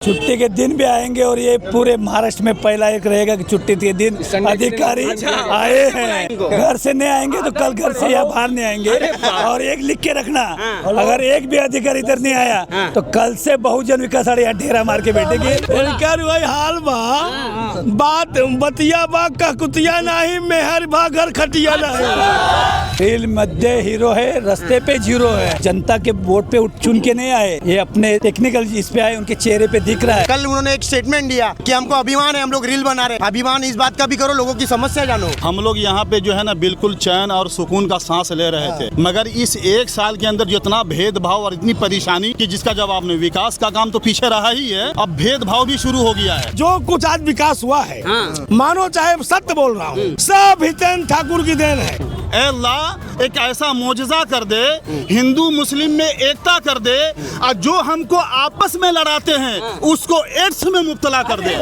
छुट्टी के दिन भी आएंगे और ये पूरे महाराष्ट्र में पहला एक रहेगा कि छुट्टी के दिन अधिकारी आए हैं। घर से नहीं आएंगे तो कल घर से या बाहर नहीं आएंगे। और एक लिख के रखना, अगर एक भी अधिकारी इधर नहीं आया तो कल से बहुजन विकास यहाँ ढेरा मार के बैठेंगे। वही हाल बात बतिया बा का कुतिया नहीं, मेहर बा घर खटिया नहीं। रेल मध्य हीरो है, रास्ते पे जीरो है। जनता के वोट पे चुन के नहीं आए, ये अपने टेक्निकल इस पे आए, उनके चेहरे पे दिख रहा है। कल उन्होंने एक स्टेटमेंट दिया कि हमको अभिमान है, हम लोग रील बना रहे हैं। अभिमान इस बात का भी करो, लोगों की समस्या जानो। हम लोग यहाँ पे जो है ना बिल्कुल चैन और सुकून का सांस ले रहे थे, मगर इस एक साल के अंदर जितना भेदभाव और इतनी परेशानी कि जिसका जवाब नहीं। विकास का काम तो पीछे रहा ही है, अब भेदभाव भी शुरू हो गया है। जो कुछ आज विकास हुआ है, मानो चाहे सत्य बोल रहा हूँ, सब हितेन ठाकुर की देन है। अल्लाह एक ऐसा मोजज़ा कर दे, हिंदू मुस्लिम में एकता कर दे, और जो हमको आपस में लड़ाते हैं उसको एड्स में मुब्तला कर दे।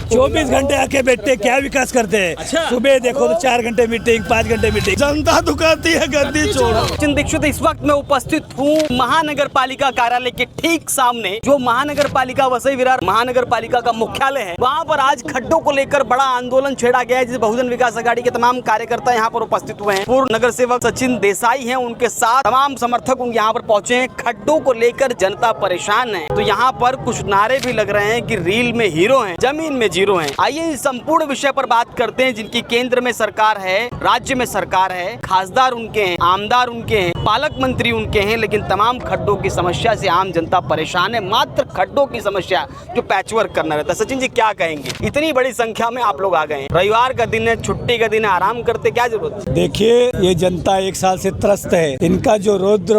24 घंटे आके बैठते क्या विकास करते हैं। सुबह देखो तो 4 घंटे मीटिंग, 5 घंटे मीटिंग। जनता तो कहती है गद्दी छोड़ो। सचिन दीक्षित इस वक्त मैं उपस्थित हूँ महानगर पालिका कार्यालय के ठीक सामने, जो महानगर पालिका वसई विरार महानगर पालिका का मुख्यालय है। वहाँ पर आज खड्डों को लेकर बड़ा आंदोलन छेड़ा गया है, जिसे बहुजन विकास आघाड़ी के तमाम कार्यकर्ता यहाँ पर उपस्थित हुए हैं। पूर्व नगर सेवक सचिन देसाई हैं, उनके साथ तमाम समर्थक यहाँ पर पहुंचे हैं। खड्डों को लेकर जनता परेशान है, तो यहाँ पर कुछ नारे भी लग रहे हैं कि रील में हीरो हैं, जमीन में जीरो हैं। आइए इस संपूर्ण विषय पर बात करते हैं, जिनकी केंद्र में सरकार है, राज्य में सरकार है, खासदार उनके हैं, आमदार उनके हैं, पालक मंत्री उनके हैं, लेकिन तमाम खड्डों की समस्या से आम जनता परेशान है। मात्र खड्डों की समस्या जो पैचवर्क करना रहता है। सचिन जी क्या कहेंगे, इतनी बड़ी संख्या में आप लोग आ गए, रविवार का दिन है, छुट्टी का दिन है, आराम करते क्या जरूरत है? देखिए ये जनता एक साल से त्रस्त है। इनका जो रौद्र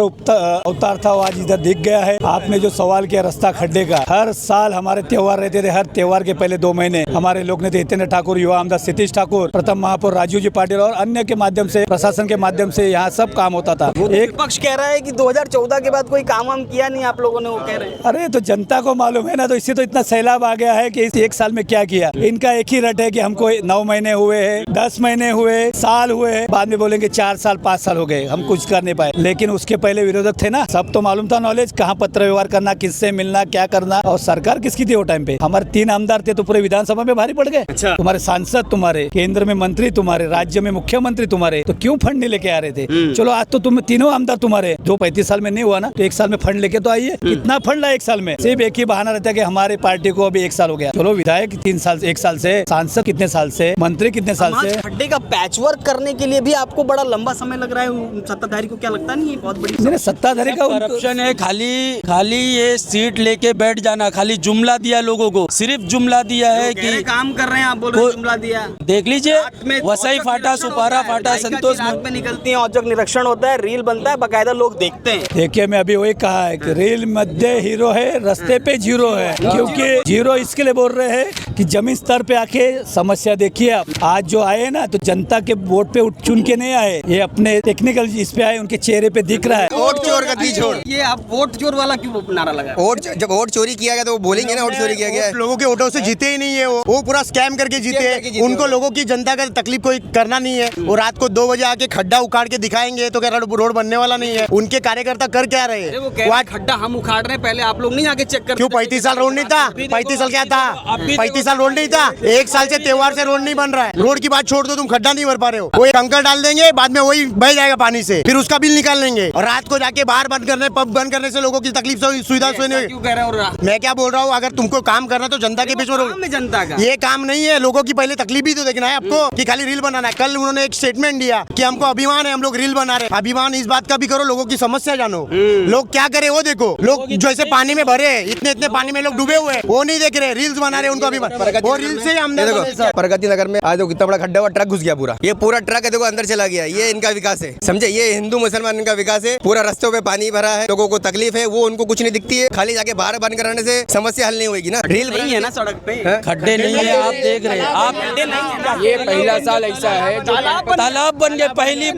अवतार था वो आज इधर दिख गया है। आपने जो सवाल किया रास्ता खड्डे का, हर साल हमारे त्योहार रहते थे, हर त्योहार के पहले 2 महीने हमारे लोग ने हितेंद्र ठाकुर, युवा आमदार सतीश ठाकुर, प्रथम महापौर राजू जी पाटिल और अन्य के माध्यम से, प्रशासन के माध्यम से यहाँ सब काम होता था। एक पक्ष कह रहा है कि 2014 के बाद कोई काम वाम किया नहीं आप लोगों ने, वो कह रहे हैं। अरे तो जनता को मालूम है ना, तो इससे तो इतना सैलाब आ गया है कि इस 1 साल में क्या किया। इनका एक ही रट है कि हमको 9 महीने हुए हैं, 10 महीने हुए, साल हुए, बाद में बोलेंगे 4 साल 5 साल हो गए, हम कुछ कर नहीं पाए। लेकिन उसके पहले विरोधक थे ना, सब तो मालूम था, नॉलेज कहाँ पत्र व्यवहार करना, किससे मिलना, क्या करना। और सरकार किसकी थी वो टाइम पे? हमारे 3 आमदार थे तो पूरे विधानसभा में भारी पड़ गए। अच्छा। तुम्हारे सांसद, तुम्हारे केंद्र में मंत्री, तुम्हारे राज्य में मुख्यमंत्री तुम्हारे, तो क्यों फंड नहीं लेके आ रहे थे? चलो आज तो तुम तीनों आमदार तुम्हारे, जो 35 साल में नहीं हुआ ना, तो 1 साल में फंड लेके तो आइए। कितना फंड लाए 1 साल में? सिर्फ एक ही बहाना रहता है कि हमारे पार्टी को अभी 1 साल हो गया। चलो विधायक 3 साल, 1 साल से, सांसद कितने साल से, मंत्री कितने साल से। खड्डे का पैचवर्क करने के लिए भी आपको बड़ा लंबा समय लग रहा है। सत्ताधारी को क्या लगता नहीं है बहुत बड़ी सत्ताधारी का करप्शन है? खाली ये सीट लेके बैठ जाना, खाली जुमला दिया लोगों को, सिर्फ जुमला दिया है कि काम कर रहे हैं, आप बोल रहे हैं जुमला दिया। देख लीजिए, वसई फाटा, सुपारा फाटा, संतोष में निकलती है, औचक निरीक्षण होता है, रील बनता है, बकायदा लोग देखते हैं। देखिए मैं अभी वही कहा है कि रेल मध्य हीरो है, रास्ते पे जीरो है। क्योंकि जीरो इसके लिए बोल रहे हैं कि जमीन स्तर पे आके समस्या देखिए। आप आज जो आए ना, तो जनता के वोट पे चुन के नहीं आए, ये अपने टेक्निकल इस पे आए, उनके चेहरे पे दिख रहा है। वोट चोर गद्दी छोड़। ये आप वोट चोर वाला क्यों नारा लगा? जब वोट चोरी किया गया तो वो बोलेंगे ना वोट चोरी किया गया। लोगों के वोटों से जीते ही नहीं है, वो पूरा स्कैम करके जीते हैं। उनको लोगों की, जनता का तकलीफ कोई करना नहीं है। वो रात को 2 बजे आके खड्डा उखाड़ के दिखाएंगे तो क्या रोड बनने वाला नहीं है? उनके कार्यकर्ता कर क्या रहे हैं? वो खड्डा हम उखाड़ रहे हैं, पहले आप लोग नहीं आके चेक कर? क्यों 35 साल रोड नहीं था? 35 साल क्या था? 35 साल रोड नहीं था। 1 साल से त्योहार से रोड नहीं बन रहा है। रोड की बात छोड़ दो, तुम खड्डा नहीं भर पा रहे हो। वो कंकर डाल देंगे, बाद में वही बह जाएगा पानी से, फिर उसका बिल निकाल लेंगे। और रात को जाके बाहर बंद करने, पब बंद करने से लोगों की तकलीफ सुविधा क्यों कह रहे हो? मैं क्या बोल रहा हूँ, अगर तुमको काम करना तो जनता के बीच में, जनता का ये काम नहीं है। लोगों की पहले तकलीफ भी तो देखना है आपको, कि खाली रील बनाना है। कल उन्होंने एक स्टेटमेंट दिया कि हमको अभिमान है, हम लोग रील बना रहे हैं। अभिमान इस बात का भी करो, लोगों की समस्या जानो। लोग क्या करे वो देखो। लोग जैसे पानी में भरे, इतने पानी में लोग डूबे हुए हैं, वो नहीं देख रहे, रील्स बना रहे, उनको अभिमान। वो रील से हमने देखो प्रगति नगर में आज कितना बड़ा खड्डा हुआ, ट्रक घुस गया पूरा। ये पूरा ट्रक है देखो अंदर चला गया, ये इनका विकास है, समझे? ये हिंदू मुसलमान इनका विकास है। पूरा रास्तों पे पानी भरा है, लोगों को तकलीफ है, वो उनको कुछ नहीं दिखती है। खाली जाके बाहर बंद कराने से समस्या हल नहीं होगी ना। रील नहीं है ना सड़क पे, खड्डे नहीं है, आप देख रहे हैं। आप ये पहला साल ऐसा है जो तालाब बन गए, पहली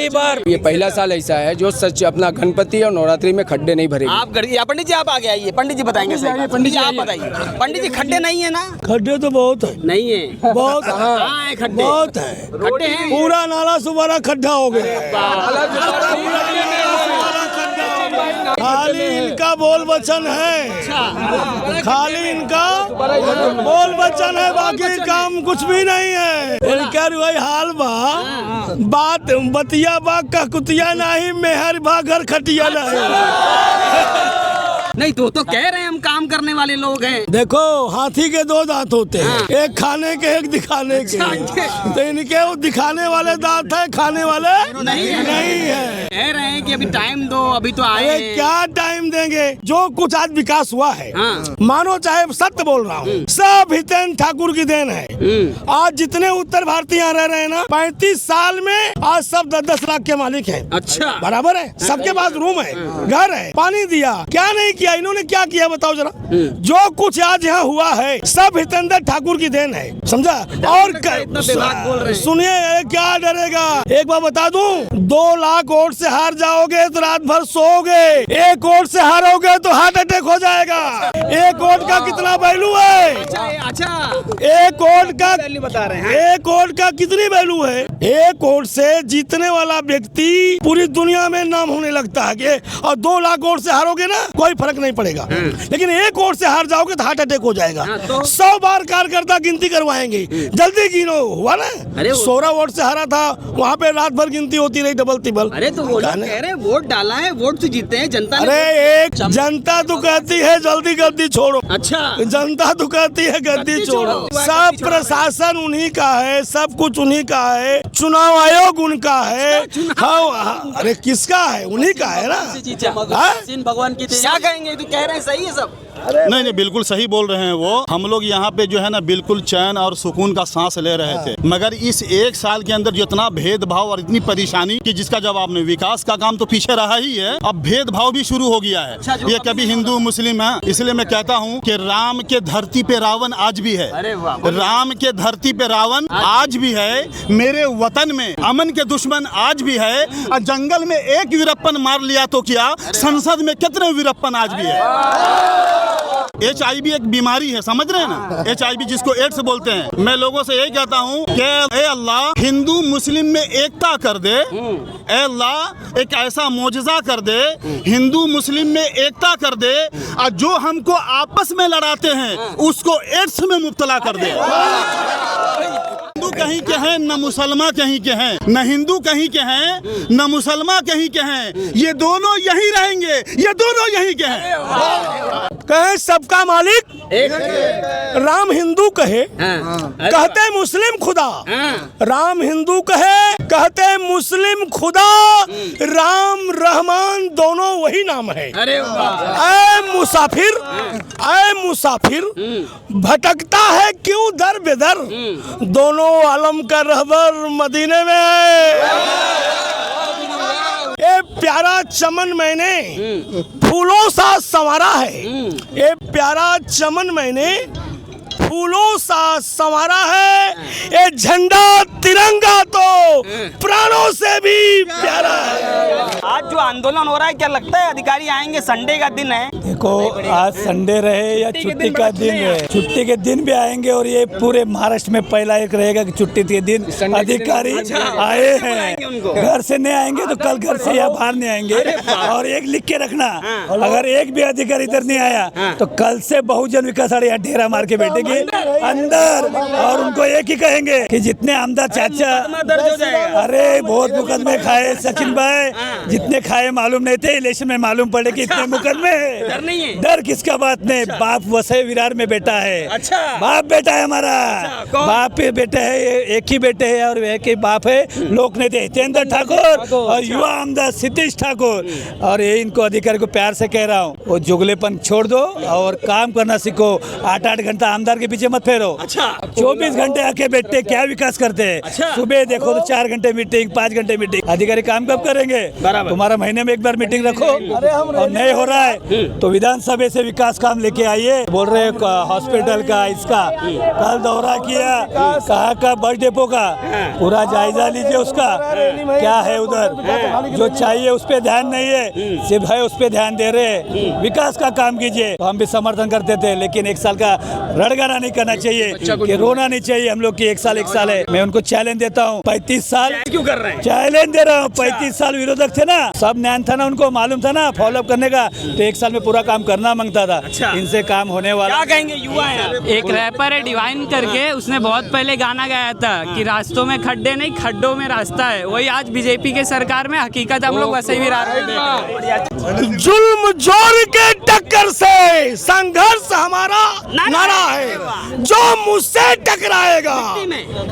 बार ये पहला साल ऐसा है जो सच अपना गणपति और नवरात्रि में खड्डे नहीं भरेगी। आप पंडित जी आप आगे आइए, पंडित जी बताएंगे। पंडित जी आप बताइए, पंडित जी खड्डे नहीं है ना? खड्डे तो बहुत है, नहीं है बहुत है, खड्डे बहुत है, खड्डे हैं। पूरा नाला सुबारा खड्डा हो गया। खाली इनका बोल वचन है, खाली इनका बोल वचन है, बाकी काम कुछ भी नहीं है। इनका वही हाल बा, बात बतिया बा ककुतिया नहीं, मेहर बा घर खटिया नहीं। नहीं तो कह रहे हैं हम काम करने वाले लोग हैं। देखो हाथी के दो दांत होते हैं, एक खाने के एक दिखाने के, तो इनके वो दिखाने वाले दांत है, खाने वाले नहीं है। कह रहे हैं कि अभी टाइम दो, अभी तो आए अरे हैं। क्या टाइम देंगे, जो कुछ आज विकास हुआ है, मानो चाहे सत्य बोल रहा हूँ, सब हितेंद्र ठाकुर की देन है। आज जितने उत्तर भारतीय यहाँ रह रहे हैं ना, 35 साल में आज सब 10-10 लाख के मालिक हैं। अच्छा, बराबर है, सबके पास रूम है, घर है, पानी दिया, क्या नहीं किया, इन्होंने क्या किया बताओ जरा। जो कुछ आज यहाँ हुआ है सब हितेंद्र ठाकुर की देन है, समझा। और सुनिए, क्या डरेगा, एक बार बता दूं, 2 लाख वोट से हार जाओगे तो रात भर सोओगे, 1 वोट से हारोगे तो हार्ट अटैक हो जाएगा। 1 वोट का कितना वैल्यू है? अच्छा 1 वोट का बता रहे हैं। 1 वोट का कितनी वैल्यू है? 1 वोट से जीतने वाला व्यक्ति पूरी दुनिया में नाम होने लगता है। और 2 लाख वोट से हारोगे ना, कोई फर्क नहीं पड़ेगा, लेकिन 1 वोट से हार जाओगे तो हार्ट अटैक हो जाएगा। 100 बार कार्यकर्ता गिनती करवाएंगे, जल्दी गिनो। हुआ ना, 16 वोट से हारा था, वहाँ पे रात भर गिनती होती रही, डबल तिबल। अरे तो वो लोग कह रहे हैं वोट डाला है, वोट से जीते हैं जनता ने। अरे एक जनता तो कहती है जल्दी गद्दी छोड़ो। अच्छा, जनता तो कहती है गद्दी छोड़ो। सब प्रशासन उन्हीं का है, सब कुछ उन्हीं का है, चुनाव आयोग उनका है। हाँ, अरे किसका है? उन्हीं का है ना। भगवान की क्या कहेंगे, तो कह रहे हैं सही है सब। नहीं बिल्कुल सही बोल रहे हैं वो। हम लोग यहाँ पे जो है ना बिल्कुल चैन और सुकून का सांस ले रहे थे, मगर इस 1 साल के अंदर जितना भेदभाव और इतनी परेशानी कि जिसका जवाब नहीं, विकास का काम तो पीछे रहा ही है, अब भेदभाव भी शुरू हो गया है। ये कभी हिंदू मुस्लिम है, इसलिए मैं कहता हूँ कि राम के धरती पे रावण आज भी है, राम के धरती पे रावण आज भी है, मेरे वतन में अमन के दुश्मन आज भी है। और जंगल में एक वीरप्पन मार लिया तो क्या, संसद में कितने वीरप्पन आज भी है। HIV एक बीमारी है, समझ रहे हैं ना, HIV जिसको एड्स बोलते हैं। मैं लोगों से यही कहता हूँ कि ए अल्लाह हिंदू मुस्लिम में एकता कर दे, ए अल्लाह एक ऐसा मोजज़ा कर दे, हिंदू मुस्लिम में एकता कर दे, और जो हमको आपस में लड़ाते हैं उसको एड्स में मुब्तला कर दे। हिंदू कहीं के हैं न मुसलमान कहीं के हैं, न हिंदू कहीं के हैं न मुसलमान कहीं के हैं, ये दोनों यहीं रहेंगे, ये दोनों यहीं के हैं। कहे सबका मालिक राम हिंदू कहे, कहते मुस्लिम खुदा। राम हिंदू कहे, कहते मुस्लिम खुदा। राम रहमान दोनों वही नाम है। अरे ऐ मुसाफिर भटकता है क्यों दर बेदर, दोनों आलम का रहबर मदीने में है। ये प्यारा चमन मैंने फूलों सा संवारा है, ये प्यारा चमन मैंने फूलों सा संवारा है, ये झंडा तिरंगा तो प्राणों से भी प्यारा है। आज जो आंदोलन हो रहा है, क्या लगता है अधिकारी आएंगे? संडे का दिन है। देखो आज संडे रहे या छुट्टी का दिन रहे, छुट्टी के दिन भी आएंगे। और ये पूरे महाराष्ट्र में पहला एक रहेगा कि छुट्टी के दिन अधिकारी आए हैं। घर से नहीं आएंगे तो कल घर से या बाहर नहीं आएंगे। और एक लिख के रखना, अगर एक भी अधिकारी इधर नहीं आया तो कल से बहुजन विकास आघाड़ी डेरा मार के बैठेंगे अंदर। और उनको एक ही कहेंगे कि जितने आमदार चाचा, अरे बहुत मुकदमे खाए सचिन भाई, जितने खाए मालूम नहीं थे, इलेक्शन में मालूम पड़े कि इतने मुकदमे हैं। डर किसका बात नहीं, बाप वसई विरार में बेटा है। अच्छा, बाप बेटा है हमारा, बाप बेटे है, एक ही बेटे है और एक ही बाप है। लोक नेता हितेंद्र ठाकुर और युवा आमदार सतीश ठाकुर। और ये इनको अधिकारी को प्यार से कह रहा हूँ, वो जुगलेपन छोड़ दो और काम करना सीखो। 8-8 घंटा आमदार के पीछे मत फेरो। अच्छा, 24 घंटे आके बैठते क्या विकास करते हैं। अच्छा, सुबह देखो तो 4 घंटे मीटिंग, 5 घंटे मीटिंग। अधिकारी काम कब करेंगे? तुम्हारा महीने में एक बार मीटिंग रखो। और नहीं हो रहा है तो विधानसभा से विकास काम लेके आइए। बोल रहे हॉस्पिटल का, इसका कल दौरा किया, कहा का बस डिपो का पूरा जायजा लीजिए, उसका क्या है उधर, जो चाहिए उस पर ध्यान नहीं है, सिर्फ है उस पर ध्यान दे रहे। विकास का काम कीजिए। तो हम भी समर्थन करते थे, लेकिन 1 साल का रड़गाना नहीं करना चाहिए, कि रोना नहीं चाहिए हम लोग की 1 साल है। मैं उनको चैलेंज देता हूँ 35 साल क्यों कर रहे हैं? चैलेंज दे रहा हूँ 35 साल विरोधक थे ना, सब न्याय था ना, उनको मालूम था ना फॉलोअप करने का, तो 1 साल में पूरा काम करना मांगता था। इनसे काम होने वाला। क्या कहेंगे युवा हैं? एक रैपर है डिवाइन करके, उसने बहुत पहले गाना गाया था कि रास्तों में खड्डे नहीं खड्डों में रास्ता है। वही आज बीजेपी के सरकार में हकीकत हम लोग वैसे ही विरार में देख रहे हैं। जुल्म जोर के टक्कर से संघर्ष हमारा नारा है, जो मुझसे टकराएगा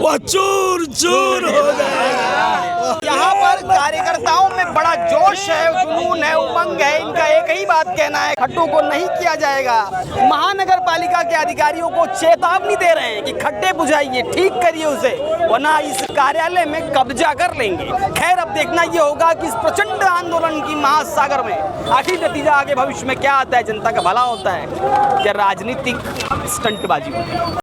वो चूर चूर हो जाएगा। यहाँ पर कार्यकर्ताओं में बड़ा जोश है, जुनून है, उमंग है। इनका एक ही बात कहना है, खड्डों को नहीं किया जाएगा। महानगर पालिका के अधिकारियों को चेतावनी दे रहे हैं कि खड्डे बुझाइए, ठीक करिए उसे, वरना इस कार्यालय में कब्जा कर लेंगे। खैर, अब देखना ये होगा कि इस प्रचंड आंदोलन की महासागर में आखिर नतीजा आगे भविष्य में क्या आता है, जनता का भला होता है या राजनीतिक स्टंटबाजी होती है।